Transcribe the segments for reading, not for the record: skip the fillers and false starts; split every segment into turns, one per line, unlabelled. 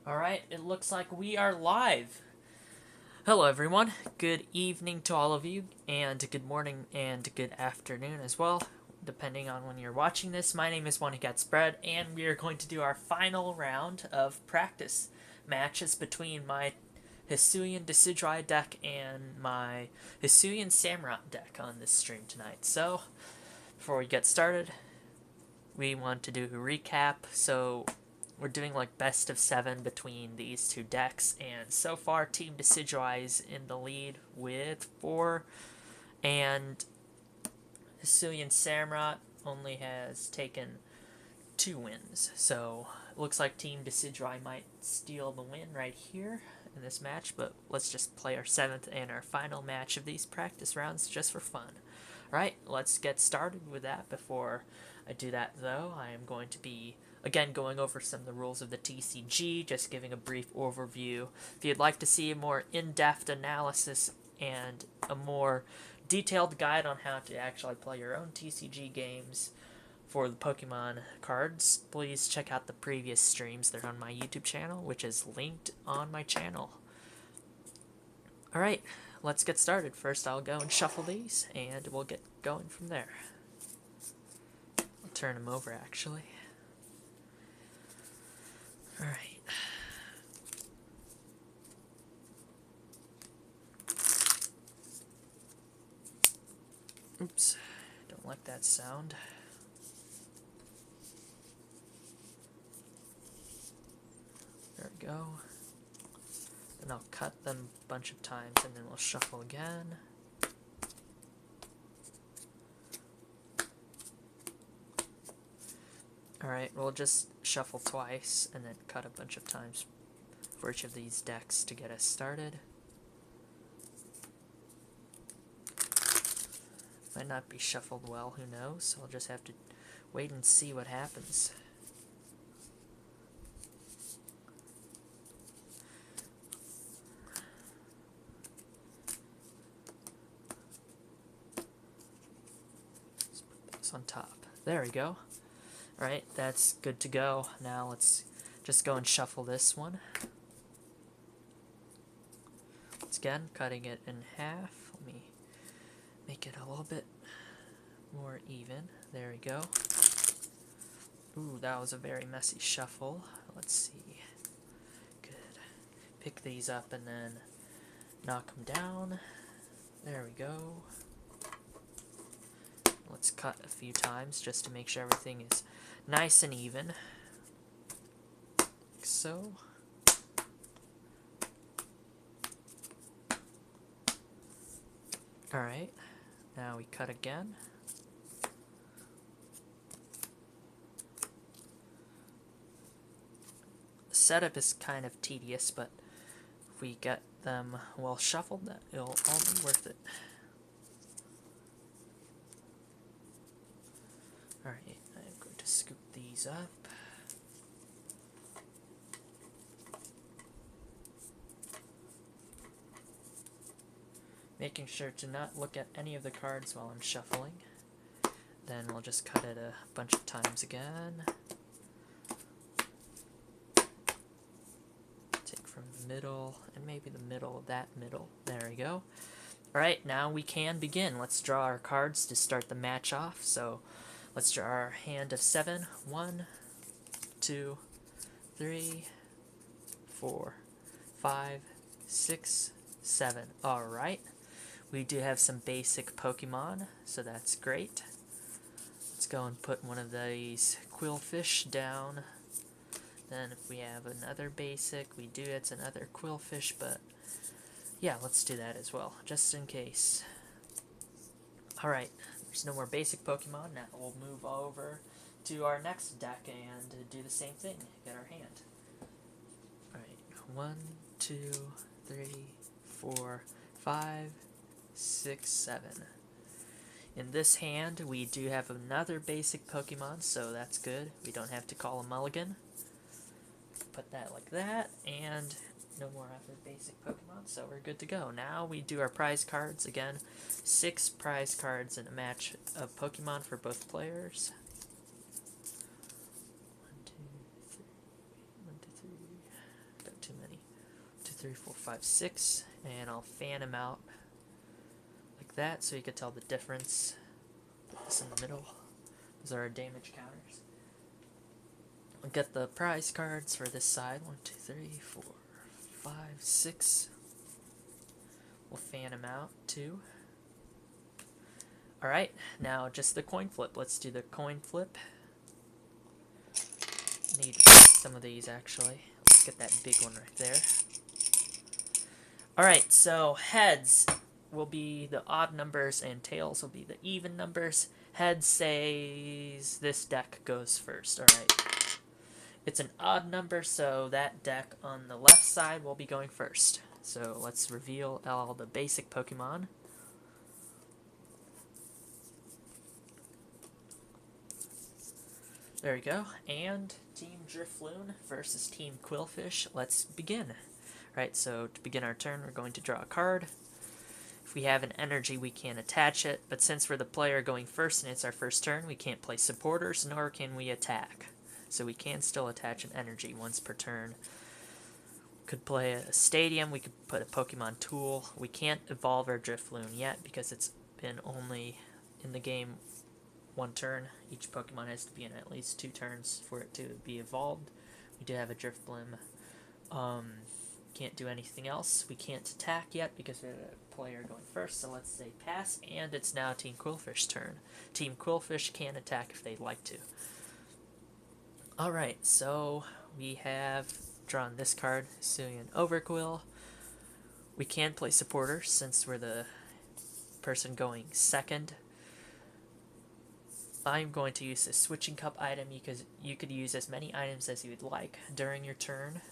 Alright, it looks like we are live. Hello, everyone. Good evening to all of you, and good morning and good afternoon as well, depending on when you're watching this. My name is One Who Got Spread, and we are going to do our final round of practice matches between my Hisuian Decidueye deck and my Hisuian Samurott deck on this stream tonight. So, before we get started, we want to do a recap. So, we're doing like best of 7 between these two decks, and so far Team Decidueye is in the lead with 4, and Hisuian Samurott only has taken 2 wins. So it looks like Team Decidueye might steal the win right here in this match, but let's just play our 7th and our final match of these practice rounds just for fun. Alright, let's get started with that. Before I do that, though, I am going to be again going over some of the rules of the TCG, just giving a brief overview. If you'd like to see a more in-depth analysis and a more detailed guide on how to actually play your own TCG games for the Pokemon cards, please check out the previous streams. They're on my YouTube channel, which is linked on my channel. Alright, let's get started. First, I'll go and shuffle these, and we'll get going from there. I'll turn them over, actually. Alright. Oops, don't like that sound. There we go. Then I'll cut them a bunch of times, and then we'll shuffle again. Alright, we'll just shuffle twice, and then cut a bunch of times for each of these decks to get us started. Might not be shuffled well, who knows? So I'll just have to wait and see what happens. Let's put this on top. There we go. Alright, that's good to go. Now let's just go and shuffle this one. Once again, cutting it in half. Let me make it a little bit more even. There we go. Ooh, that was a very messy shuffle. Let's see. Good. Pick these up and then knock them down. There we go. Let's cut a few times just to make sure everything is nice and even. Like so. Alright, now we cut again. The setup is kind of tedious, but if we get them well shuffled, it'll all be worth it. Alright, I'm going to scoop these up. Making sure to not look at any of the cards while I'm shuffling. Then we'll just cut it a bunch of times again. Take from the middle, and maybe the middle of that middle. There we go. Alright, now we can begin. Let's draw our cards to start the match off. So let's draw our hand of 7. 1, 2, 3, 4, 5, 6, 7. Alright. We do have some basic Pokemon, so that's great. Let's go and put one of these Quillfish down. Then if we have another basic, we do, it's another Quillfish, but yeah, let's do that as well, just in case. Alright, there's no more basic Pokemon. Now we'll move over to our next deck and do the same thing, get our hand. Alright, 1, 2, 3, 4, 5, 6, 7. In this hand, we do have another basic Pokemon, so that's good. We don't have to call a mulligan. Put that like that, and no more other basic Pokemon, so we're good to go. Now we do our prize cards again. 6 prize cards in a match of Pokemon for both players. 1, 2, 3. 1, 2, 3. 3, 4, 5, 6, and I'll fan him out like that so you can tell the difference. Put this in the middle. Those are our damage counters. I'll get the prize cards for this side. 1, 2, 3, 4, 5, 6. We'll fan him out too. Alright, now just the coin flip. Let's do the coin flip. Need some of these actually. Let's get that big one right there. Alright, so heads will be the odd numbers and tails will be the even numbers. Heads says this deck goes first, alright. It's an odd number, so that deck on the left side will be going first. So let's reveal all the basic Pokemon. There we go. And Team Drifloon versus Team Quillfish. Let's begin. Right, so to begin our turn, we're going to draw a card. If we have an energy, we can attach it, but since we're the player going first and it's our first turn, we can't play supporters, nor can we attack. So we can still attach an energy once per turn. Could play a stadium, we could put a Pokemon tool. We can't evolve our Drifloon yet because it's been only in the game one turn. Each Pokemon has to be in at least 2 turns for it to be evolved. We do have a Drifblim. Can't do anything else. We can't attack yet because we're the player going first, so let's say pass, and it's now Team Quillfish's turn. Team Quillfish can attack if they'd like to. Alright, so we have drawn this card, Hisuian Overquill. We can play supporters since we're the person going second. I'm going to use this switching cup item because you could use as many items as you would like during your turn.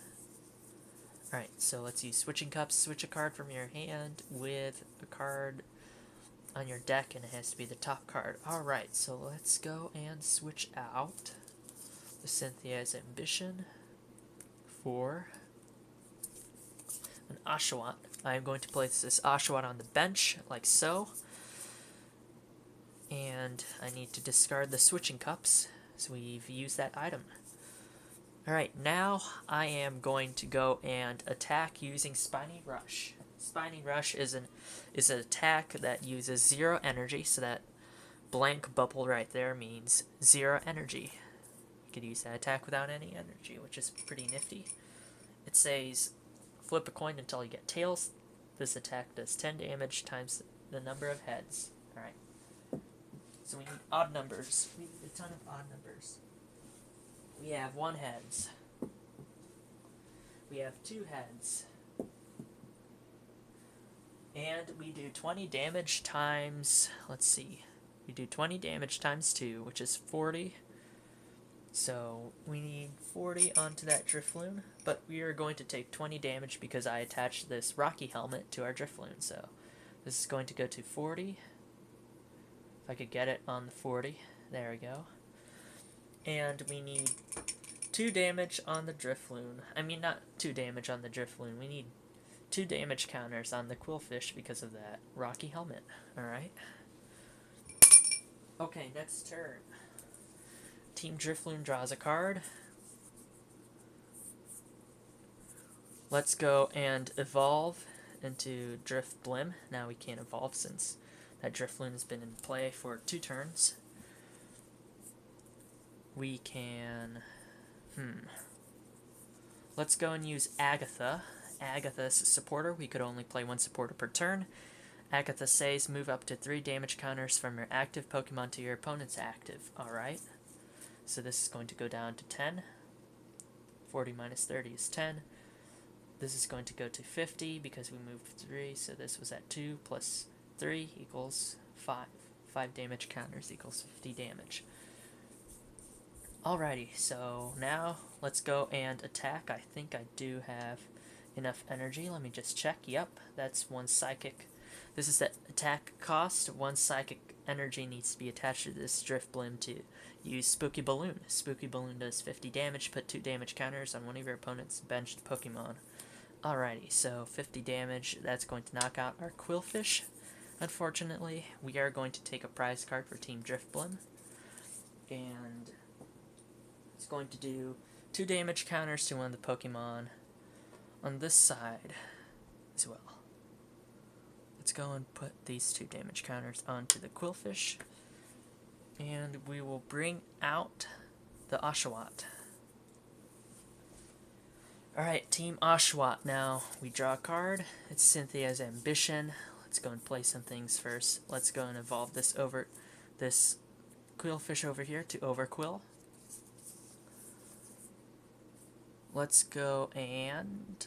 Alright, so let's use switching cups. Switch a card from your hand with a card on your deck, and it has to be the top card. Alright, so let's go and switch out the Cynthia's Ambition for an Oshawott. I'm going to place this Oshawott on the bench, like so. And I need to discard the switching cups, so we've used that item. Alright, now I am going to go and attack using Spiny Rush. Spiny Rush is an attack that uses 0 energy, so that blank bubble right there means 0 energy. You could use that attack without any energy, which is pretty nifty. It says, flip a coin until you get tails. This attack does 10 damage times the number of heads. Alright. So we need odd numbers. We need a ton of odd numbers. We have 1 heads. We have 2 heads. And we do 20 damage times, let's see, we do 20 damage times 2, which is 40. So we need 40 onto that Drifloon, but we are going to take 20 damage because I attached this Rocky Helmet to our Drifloon. So this is going to go to 40. If I could get it on the 40. There we go. And we need 2 damage on the Drifloon. I mean, not 2 damage on the Drifloon. We need 2 damage counters on the Quillfish because of that Rocky Helmet. Alright. Okay, next turn. Team Drifloon draws a card. Let's go and evolve into Drifblim. Now we can't evolve since that Drifloon has been in play for 2 turns. We can... Let's go and use Agatha. Agatha's a supporter. We could only play 1 supporter per turn. Agatha says move up to 3 damage counters from your active Pokemon to your opponent's active. Alright. So this is going to go down to 10. 40 minus 30 is 10. This is going to go to 50 because we moved 3, so this was at 2 plus 3 equals 5. 5 damage counters equals 50 damage. Alrighty, so now let's go and attack. I think I do have enough energy. Let me just check. Yep, that's 1 psychic. This is the attack cost. 1 psychic energy needs to be attached to this Drifblim to use Spooky Balloon. Spooky Balloon does 50 damage. Put 2 damage counters on one of your opponent's benched Pokemon. Alrighty, so 50 damage. That's going to knock out our Quillfish. Unfortunately, we are going to take a prize card for Team Drifblim. And it's going to do 2 damage counters to one of the Pokemon on this side as well. Let's go and put these 2 damage counters onto the Quillfish, and we will bring out the Oshawott. Alright, Team Oshawott now. We draw a card. It's Cynthia's Ambition. Let's go and play some things first. Let's go and evolve this Quillfish over here to Overquill. Let's go and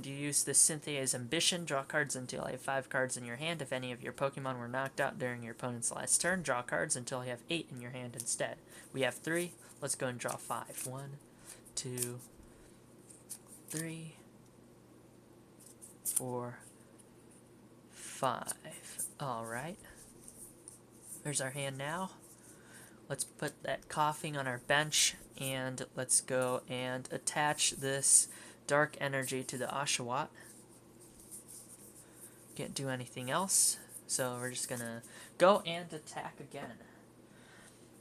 use the Cynthia's Ambition. Draw cards until you have 5 cards in your hand. If any of your Pokemon were knocked out during your opponent's last turn, draw cards until you have 8 in your hand instead. We have 3. Let's go and draw 5. 1, 2, 3, 4, 5. Alright. There's our hand now. Let's put that Coughing on our bench, and let's go and attach this Dark Energy to the Oshawott. Can't do anything else, so we're just gonna go and attack again.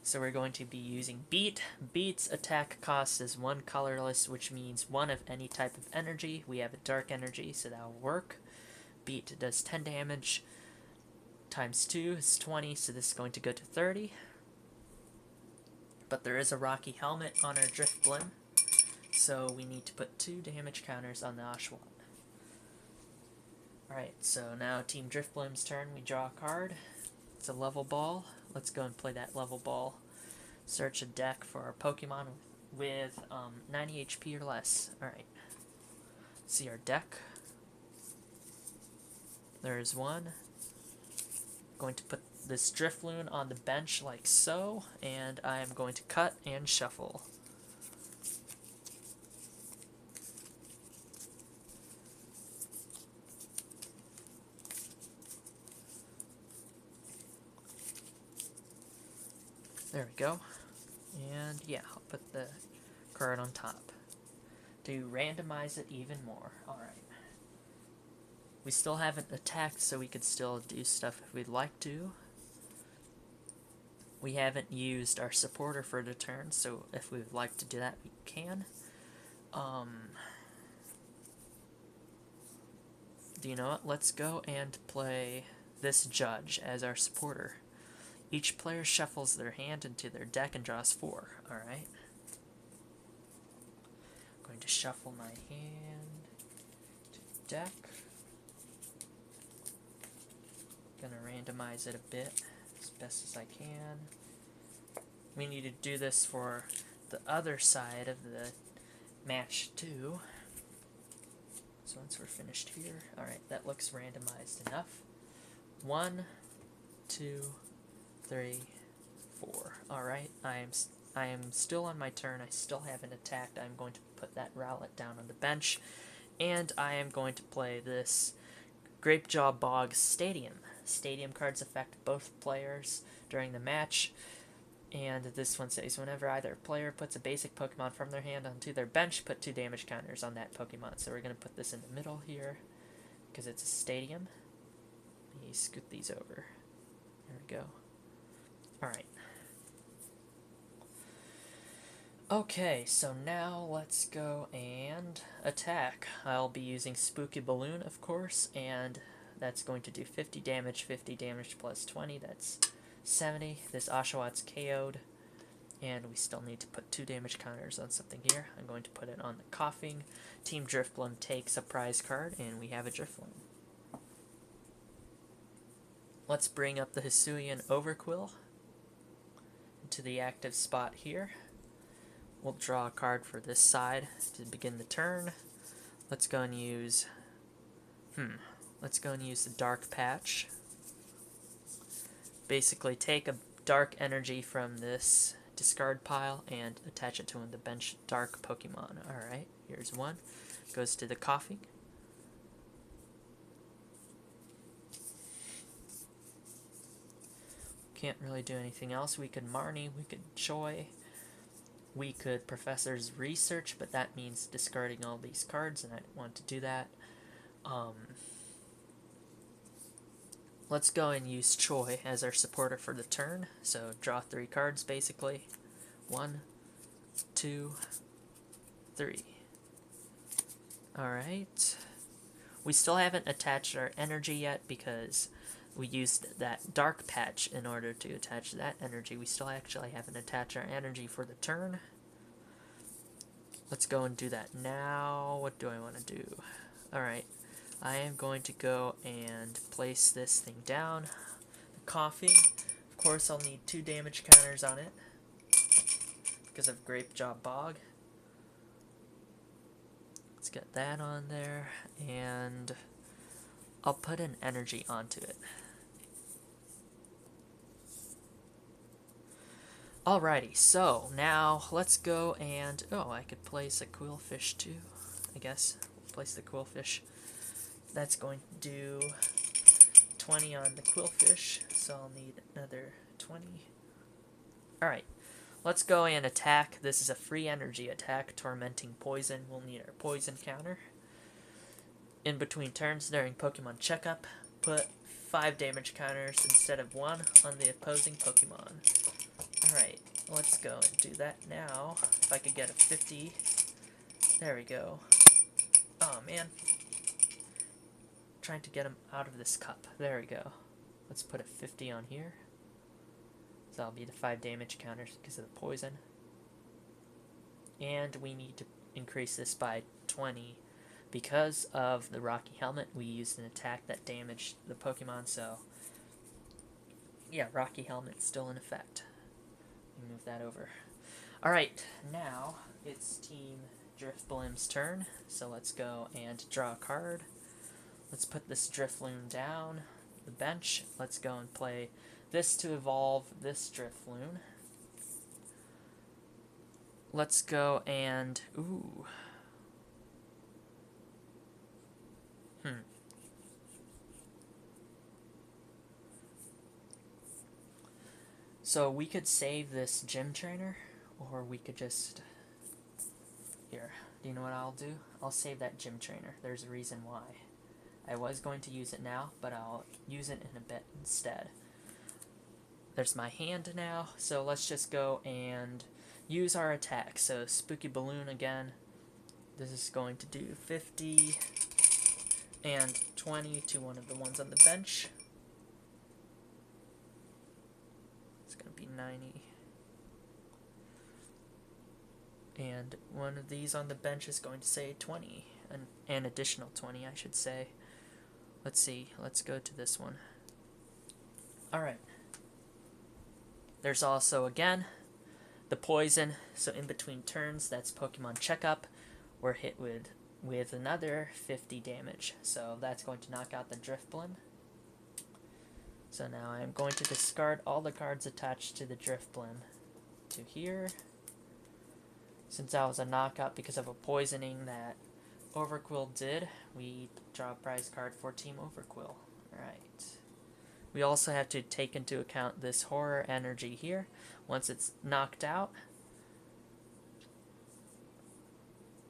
So we're going to be using Beat. Beat's attack cost is 1 colorless, which means 1 of any type of energy. We have a Dark Energy, so that'll work. Beat does 10 damage. Times 2 is 20, so this is going to go to 30. But there is a Rocky Helmet on our Drifblim, so we need to put 2 damage counters on the Oshawott. Alright, so now Team Drifblim's turn. We draw a card. It's a level ball. Let's go and play that level ball. Search a deck for our Pokemon with 90 HP or less. Alright. See our deck. There's one. Going to put this Drifloon on the bench like so, and I am going to cut and shuffle. There we go. And yeah, I'll put the card on top to randomize it even more. Alright. We still haven't attacked, so we could still do stuff if we'd like to. We haven't used our supporter for the turn, so if we would like to do that, we can. Do you know what? Let's go and play this Judge as our supporter. Each player shuffles their hand into their deck and draws 4. Alright. I'm going to shuffle my hand to the deck. Gonna randomize it a bit as best as I can. We need to do this for the other side of the match too. So once we're finished here, alright, that looks randomized enough. 1, 2, 3, 4. Alright, I am still on my turn. I still haven't attacked. I'm going to put that Rowlet down on the bench, and I am going to play this Grapejaw Bog Stadium. Stadium cards affect both players during the match, and this one says whenever either player puts a basic Pokemon from their hand onto their bench, put 2 damage counters on that Pokemon. So we're going to put this in the middle here because it's a stadium. Let me scoot these over. There we go. Alright. Okay, so now let's go and attack. I'll be using Spooky Balloon, of course, and that's going to do 50 damage plus 20, that's 70. This Oshawott's KO'd, and we still need to put 2 damage counters on something here. I'm going to put it on the Coughing. Team Drifblim takes a prize card, and we have a Drifloon. Let's bring up the Hisuian Overquill to the active spot here. We'll draw a card for this side to begin the turn. Let's go and use the Dark Patch. Basically take a dark energy from this discard pile and attach it to one of the bench dark Pokemon. Alright, here's one. Goes to the Coughing. Can't really do anything else. We could Marnie, we could Choi, we could Professor's Research, but that means discarding all these cards, and I don't want to do that. Let's go and use Choi as our supporter for the turn. So draw 3 cards, basically. 1, 2, 3. Alright. We still haven't attached our energy yet because we used that dark patch in order to attach that energy. We still actually haven't attached our energy for the turn. Let's go and do that now. What do I want to do? Alright. I am going to go and place this thing down. The coffee. Of course, I'll need 2 damage counters on it because of Grape Jaw Bog. Let's get that on there, and I'll put an energy onto it. Alrighty, so now let's go and, oh, I could place a Quillfish too, I guess. Place the Quillfish. That's going to do 20 on the Quillfish, so I'll need another 20. Alright, let's go and attack. This is a free energy attack, Tormenting Poison. We'll need our poison counter. In between turns during Pokemon Checkup, put 5 damage counters instead of 1 on the opposing Pokemon. Alright, let's go and do that now. If I could get a 50. There we go. Oh man. Trying to get him out of this cup. There we go. Let's put a 50 on here. So that'll be the 5 damage counters because of the poison. And we need to increase this by 20. Because of the Rocky Helmet, we used an attack that damaged the Pokemon, so yeah, Rocky Helmet's still in effect. Move that over. Alright, now it's Team Drifblim's turn, so let's go and draw a card. Let's put this Drifloon down the bench. Let's go and play this to evolve this Drifloon. Let's go and... ooh. So we could save this gym trainer, or we could just... Here, do you know what I'll do? I'll save that gym trainer. There's a reason why. I was going to use it now, but I'll use it in a bit instead. There's my hand now, so let's just go and use our attack. So Spooky Balloon again. This is going to do 50 and 20 to one of the ones on the bench. It's going to be 90. And one of these on the bench is going to say 20. An additional 20, I should say. Let's see. Let's go to this one. Alright. There's also, again, the poison. So in between turns, that's Pokemon Checkup. We're hit with another 50 damage. So that's going to knock out the Drifblim. So now I'm going to discard all the cards attached to the Drifblim to here. Since that was a knockout because of a poisoning that Overquill did, we draw a prize card for Team Overquill. Alright. We also have to take into account this horror energy here. Once it's knocked out,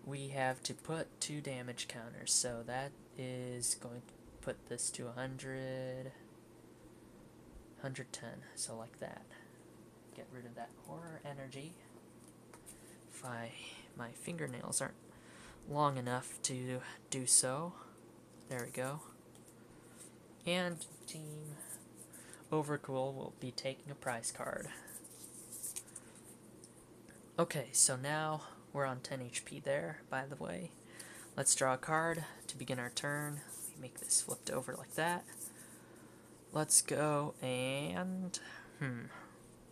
we have to put 2 damage counters. So that is going to put this to 100, 110. So like that. Get rid of that horror energy. If my fingernails aren't long enough to do so. There we go. And Team Overcool will be taking a prize card. Okay, so now we're on 10 HP there, by the way. Let's draw a card to begin our turn. Let me make this flipped over like that. Let's go and...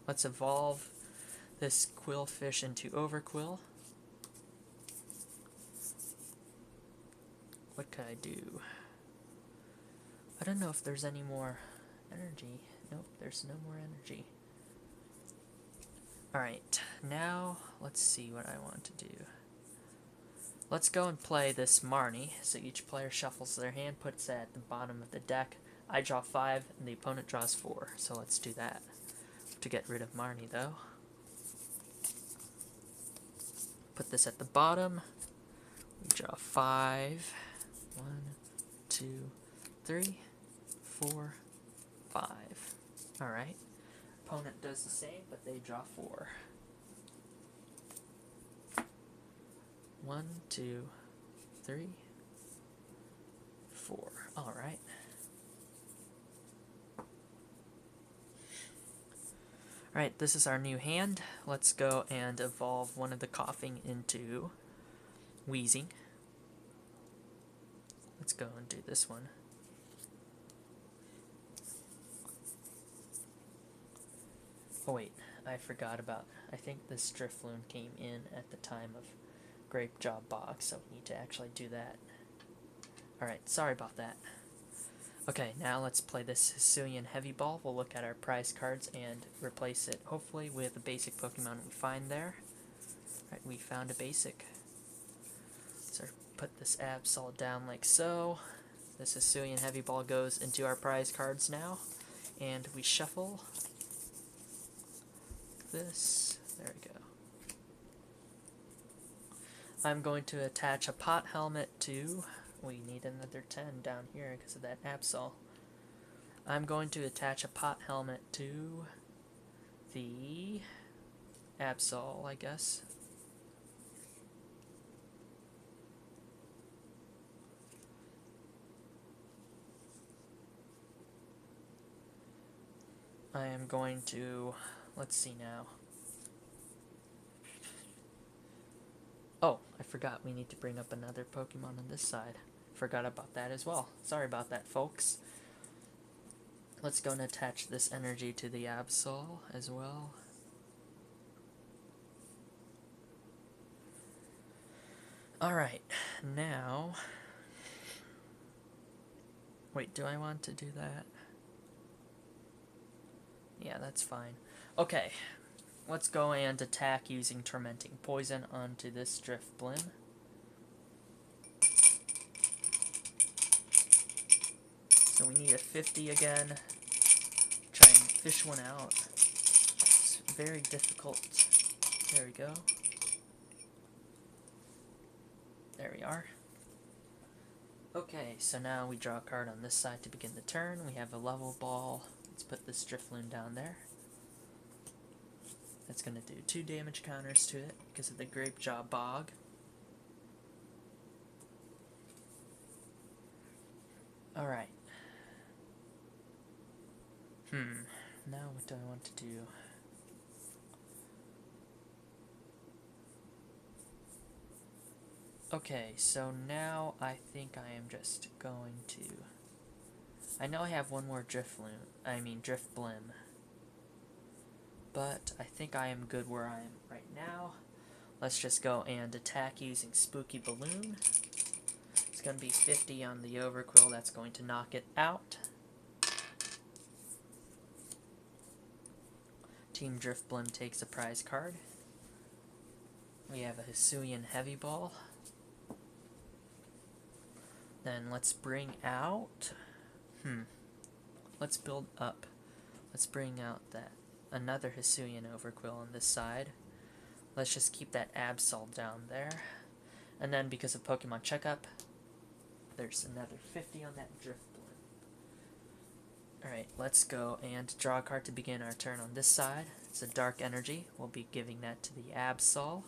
let's evolve this Quillfish into Overquill. What could I do? I don't know if there's any more energy. Nope, there's no more energy. Alright, now let's see what I want to do. Let's go and play this Marnie. So each player shuffles their hand, puts it at the bottom of the deck. I draw 5, and the opponent draws 4. So let's do that. To get rid of Marnie, though. Put this at the bottom. We draw 5. 1, 2, 3, 4, 5. Alright. Opponent does the same, but they draw 4. 1, 2, 3, 4. Alright. Alright, this is our new hand. Let's go and evolve one of the coughing into wheezing. Let's go and do this one. Oh wait, I forgot about, I think this Drifloon came in at the time of Grape Job Box, so we need to actually do that. Alright, sorry about that. Okay, now let's play this Hisuian Heavy Ball. We'll look at our prize cards and replace it, hopefully, with a basic Pokemon we find there. Alright, we found a basic. So put this Absol down like so. This Hisuian Heavy Ball goes into our prize cards now. And we shuffle this. There we go. I'm going to attach a pot helmet to... We need another 10 down here because of that Absol. I'm going to attach a pot helmet to the Absol, I guess. I am going to... Let's see now. Oh, I forgot we need to bring up another Pokemon on this side. Forgot about that as well. Sorry about that, folks. Let's go and attach this energy to the Absol as well. Alright, now... Wait, do I want to do that? Yeah, that's fine. Okay, let's go and attack using Tormenting Poison onto this Drifblim. So we need a 50 again. Try and fish one out. It's very difficult. There we go. There we are. Okay, so now we draw a card on this side to begin the turn. We have a level ball. Let's put this Drifloon down there. That's going to do 2 damage counters to it because of the Grape Jaw Bog. Alright. Now what do I want to do? Okay, so now I think I am just going to... I know I have one more Drifblim. But I think I am good where I am right now. Let's just go and attack using Spooky Balloon. It's going to be 50 on the Overquill. That's going to knock it out. Team Drifblim takes a prize card. We have a Hisuian Heavy Ball. Then let's bring out... Let's build up. Let's bring out that another Hisuian Overquill on this side. Let's just keep that Absol down there. And then because of Pokemon Checkup, there's another 50 on that Drifblim. Alright, let's go and draw a card to begin our turn on this side. It's a Dark Energy. We'll be giving that to the Absol.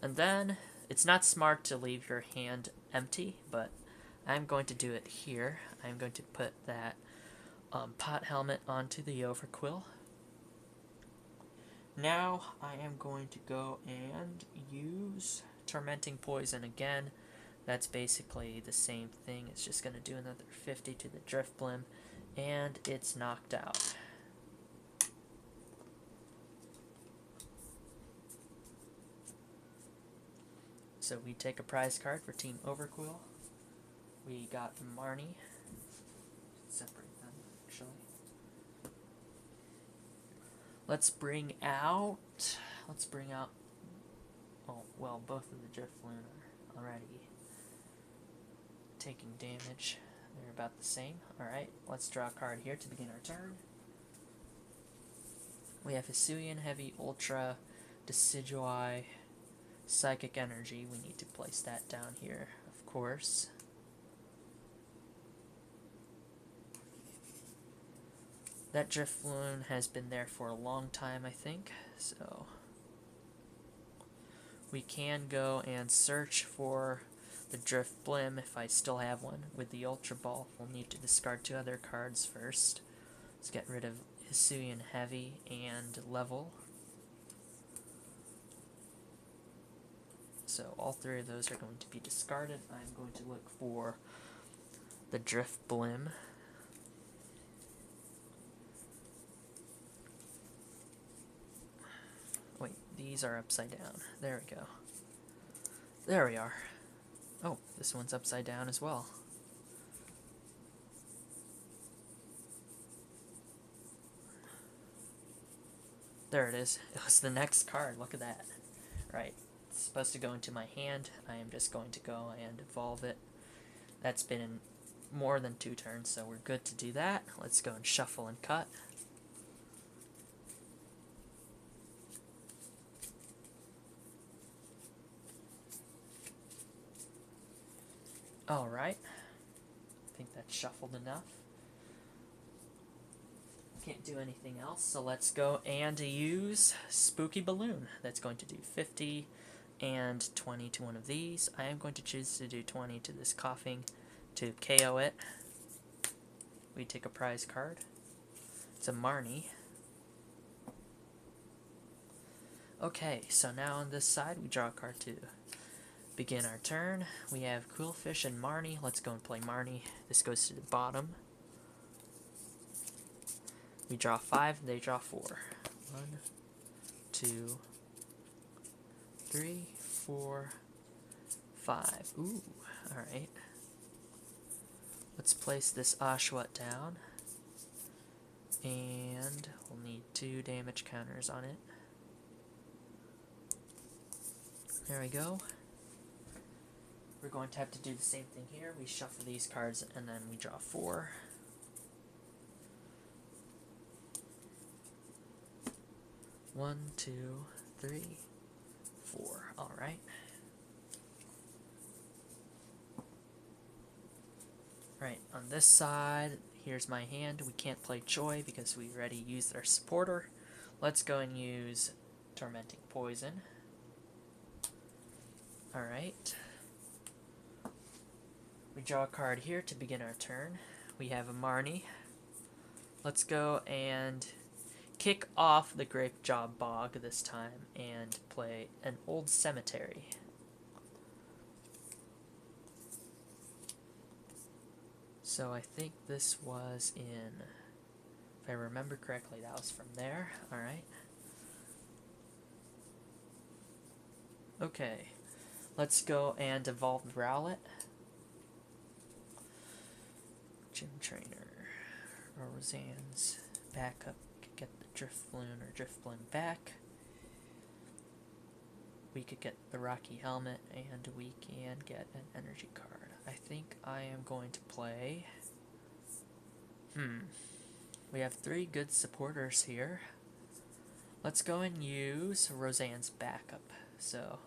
And then, it's not smart to leave your hand empty, but I'm going to do it here. I'm going to put that pot helmet onto the Overquill. Now, I am going to go and use Tormenting Poison again. That's basically the same thing. It's just going to do another 50 to the Drifblim, and it's knocked out. So we take a prize card for Team Overquill. We got Marnie. Separate them, actually. Let's bring out... Oh, well, both of the Drifloon are already taking damage. They're about the same. Alright, let's draw a card here to begin our turn. We have Hisuian Heavy, Ultra, Decidueye, Psychic Energy. We need to place that down here, of course. That Drifloon has been there for a long time, I think, so... we can go and search for the Drift Blim if I still have one. With the Ultra Ball, we'll need to discard 2 other cards first. Let's get rid of Hisuian Heavy and Level. So all 3 of those are going to be discarded. I'm going to look for the Drift Blim. Wait, these are upside down. There we go. There we are. Oh, this one's upside down as well. There it is. It was the next card. Look at that. Right. It's supposed to go into my hand. I am just going to go and evolve it. That's been in more than 2 turns, so we're good to do that. Let's go and shuffle and cut. Alright. I think that's shuffled enough. Can't do anything else, so let's go and use Spooky Balloon. That's going to do 50 and 20 to one of these. I am going to choose to do 20 to this Coughing to KO it. We take a prize card. It's a Marnie. Okay, so now on this side we draw a card to begin our turn. We have Quillfish and Marnie. Let's go and play Marnie. This goes to the bottom. We draw 5, they draw 4. 1, 2, 3, 4, 5. Ooh, alright. Let's place this Oshawott down. And we'll need 2 damage counters on it. There we go. We're going to have to do the same thing here. We shuffle these cards and then we draw 4. One, 2, 3, 4. Alright. Right, on this side, here's my hand. We can't play Joy because we already used our supporter. Let's go and use Tormenting Poison. Alright. We draw a card here to begin our turn. We have a Marnie. Let's go and kick off the Grapejaw Bog this time and play an Old Cemetery. So I think this was in, if I remember correctly, that was from there. Alright. Okay. Let's go and evolve Rowlet. Gym Trainer. Roseanne's backup. Get the Drift Balloon or Drift Balloon back. We could get the Rocky Helmet, and we can get an energy card. I think I am going to play... We have 3 good supporters here. Let's go and use Roseanne's backup. So,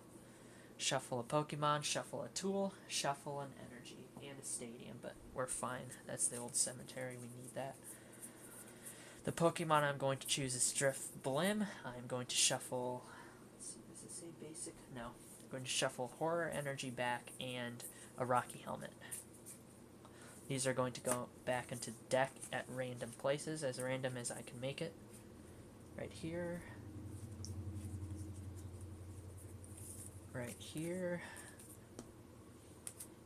shuffle a Pokemon, shuffle a tool, shuffle an energy, and a stadium, but we're fine. That's the Old Cemetery, we need that. The Pokemon I'm going to choose is Drift Blim. I'm going to shuffle... Let's see, does it say basic? No. I'm going to shuffle Horror Energy back and a Rocky Helmet. These are going to go back into the deck at random places, as random as I can make it. Right here. Right here.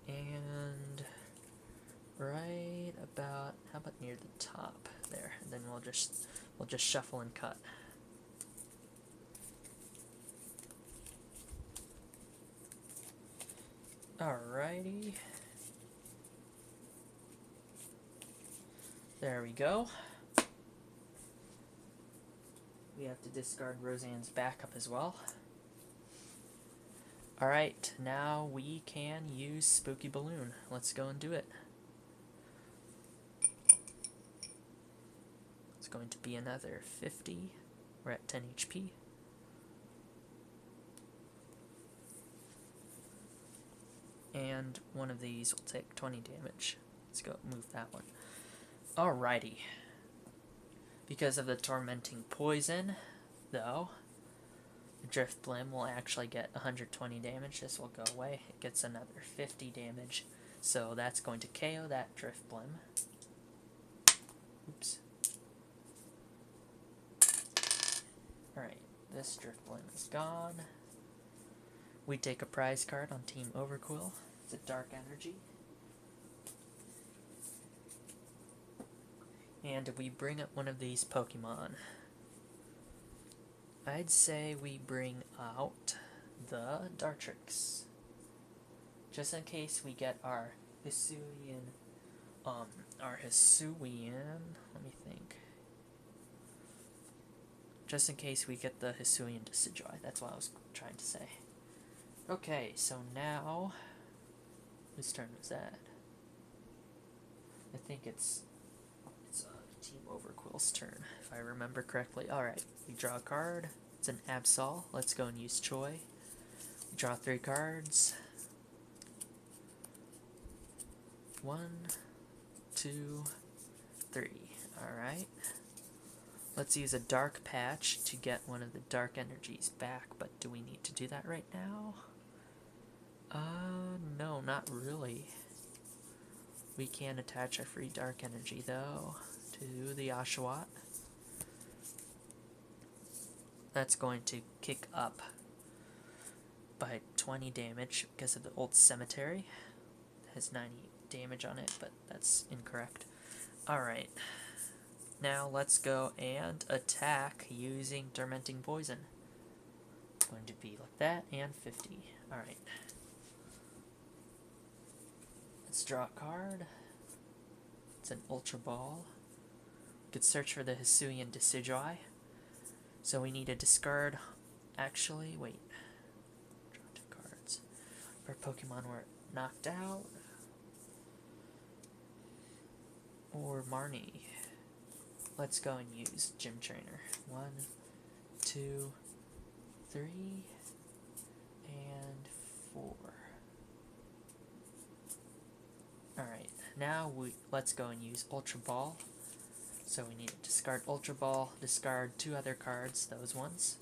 And right about, how about near the top there? And then we'll just shuffle and cut. Alrighty. There we go. We have to discard Roseanne's backup as well. Alright, now we can use Spooky Balloon. Let's go and do it. It's going to be another 50. We're at 10 HP. And one of these will take 20 damage. Let's go move that one. Alrighty. Because of the Tormenting Poison, though, Drift Blim will actually get 120 damage. This will go away. It gets another 50 damage. So that's going to KO that Drift Blim. Oops. Alright, this Drift Blim is gone. We take a prize card on Team Overquill. It's a Dark Energy. And we bring up one of these Pokemon. I'd say we bring out the Dartrix. Just in case we get our Hisuian, let me think. Just in case we get the Hisuian Decidueye, that's what I was trying to say. Okay, so now, whose turn was that? I think it's Team Overquill's turn, if I remember correctly. Alright, we draw a card. It's an Absol. Let's go and use Choi. We draw 3 cards. 1, 2, 3. Alright. Let's use a Dark Patch to get one of the Dark Energies back, but do we need to do that right now? No, not really. We can attach a free Dark Energy, though, to the Oshawott. That's going to kick up by 20 damage because of the old cemetery. It has 90 damage on it, but that's incorrect. Alright. Now let's go and attack using Tormenting Poison. It's going to be like that, and 50. Alright. Let's draw a card. It's an Ultra Ball. We could search for the Hisuian Decidueye. So we need to discard. Actually, wait. Draw 2 cards. Our Pokemon were knocked out. Or Marnie. Let's go and use Gym Trainer. 1, 2, 3, and 4. Alright, now let's go and use Ultra Ball. So we need to discard Ultra Ball, discard 2 other cards, those ones.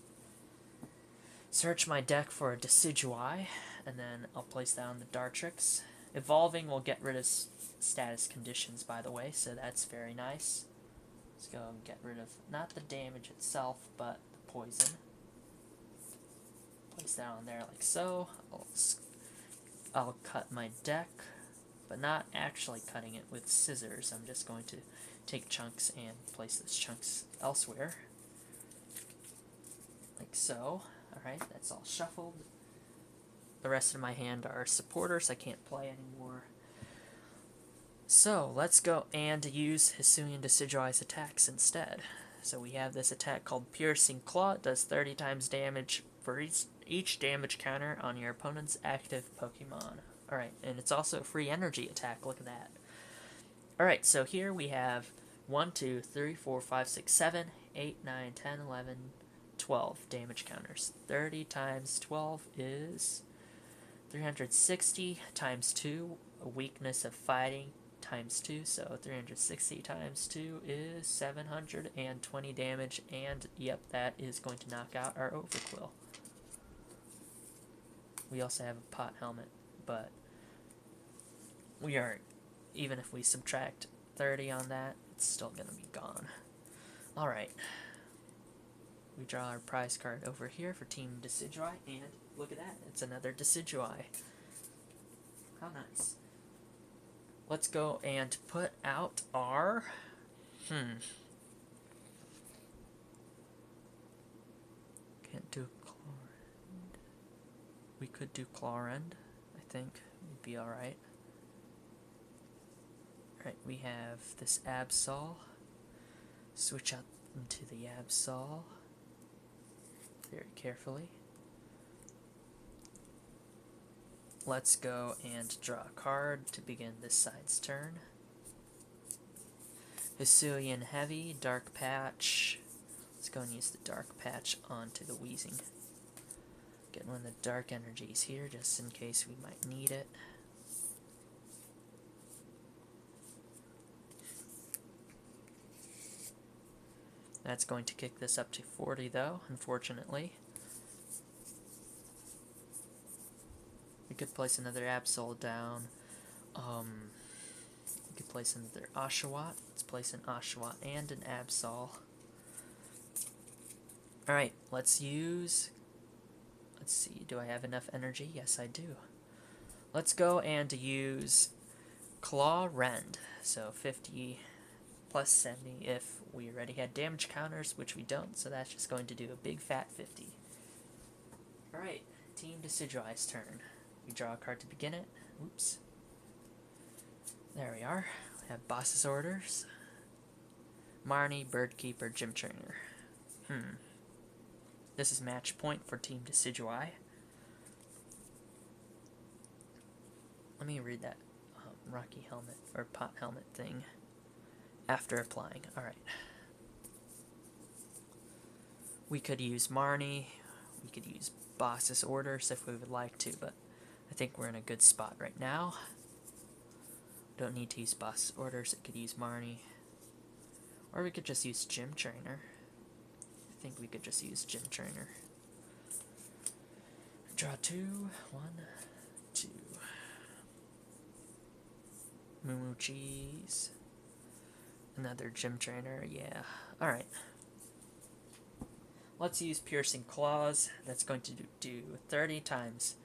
Search my deck for a Decidueye, and then I'll place that on the Dartrix. Evolving will get rid of status conditions, by the way, so that's very nice. Let's go and get rid of, not the damage itself, but the poison. Place that on there like so. I'll cut my deck, but not actually cutting it with scissors. I'm just going to take chunks and place those chunks elsewhere. Like so. Alright, that's all shuffled. The rest of my hand are supporters. I can't play anymore. So, let's go and use Hisuian Decidueye's attacks instead. So we have this attack called Piercing Claw. It does 30 times damage for each damage counter on your opponent's active Pokemon. Alright, and it's also a free energy attack. Look at that. Alright, so here we have 1, 2, 3, 4, 5, 6, 7, 8, 9, 10, 11, 12 damage counters. 30 times 12 is 360 times 2, a weakness of fighting times 2, so 360 times 2 is 720 damage, and yep, that is going to knock out our Overquill. We also have a pot helmet, but we aren't, even if we subtract 30 on that, it's still going to be gone. Alright. We draw our prize card over here for Team Decidueye, and look at that, it's another Decidueye. How nice. Let's go and put out our... Can't do Chlorend. We could do Chlorend, I think. Would be alright. Alright, we have this Absol. Switch out into the Absol. Very carefully. Let's go and draw a card to begin this side's turn. Hisuian Heavy, Dark Patch. Let's go and use the Dark Patch onto the Weezing. Get one of the Dark Energies here, just in case we might need it. That's going to kick this up to 40, though, unfortunately. We could place another Absol down. We could place another Oshawott. Let's place an Oshawott and an Absol. Alright, let's use... Let's see, do I have enough energy? Yes, I do. Let's go and use Claw Rend. So 50 plus 70 if we already had damage counters, which we don't, so that's just going to do a big fat 50. Alright, Team Decidueye's turn. We draw a card to begin it. Oops. There we are. We have Boss's Orders. Marnie, Birdkeeper, Gym Trainer. This is match point for Team Decidueye. Let me read that Rocky helmet or pot helmet thing after applying. Alright. We could use Marnie. We could use Boss's Orders if we would like to, but I think we're in a good spot right now. Don't need to use Boss's Orders. It could use Marnie. Or we could just use Gym Trainer. I think we could just use Gym Trainer. Draw 2. 1, 2. Moo Cheese. Another Gym Trainer. Yeah. Alright. Let's use Piercing Claws. That's going to do 30 times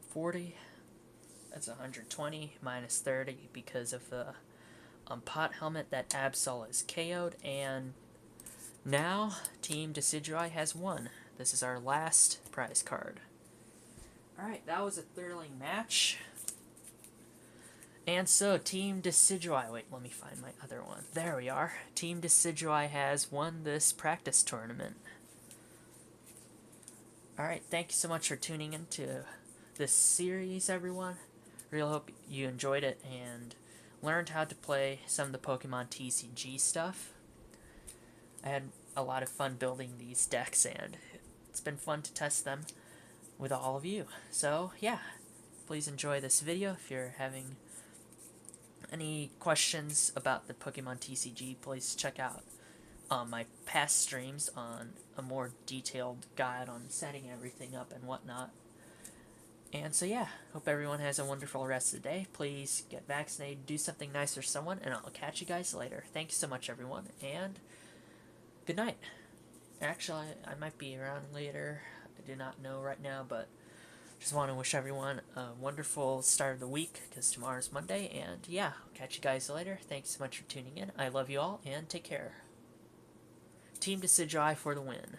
40. That's 120 minus 30 because of the pot helmet. That Absol is KO'd, and now Team Decidueye has won. This is our last prize card. Alright, that was a thrilling match. And so, Team Decidueye, wait, let me find my other one. There we are. Team Decidueye has won this practice tournament. Alright, thank you so much for tuning into this series, everyone. Really hope you enjoyed it and learned how to play some of the Pokemon TCG stuff. I had a lot of fun building these decks, and it's been fun to test them with all of you. So, yeah, please enjoy this video. If you're having any questions about the Pokemon TCG, please check out my past streams on a more detailed guide on setting everything up and whatnot. And so yeah, hope everyone has a wonderful rest of the day. Please get vaccinated, do something nice for someone, and I'll catch you guys later. Thank you so much, everyone, and good night. Actually, I might be around later. I do not know right now, but just want to wish everyone a wonderful start of the week, because tomorrow's Monday, and yeah, I'll catch you guys later. Thanks so much for tuning in. I love you all, and take care. Team Decidueye for the win.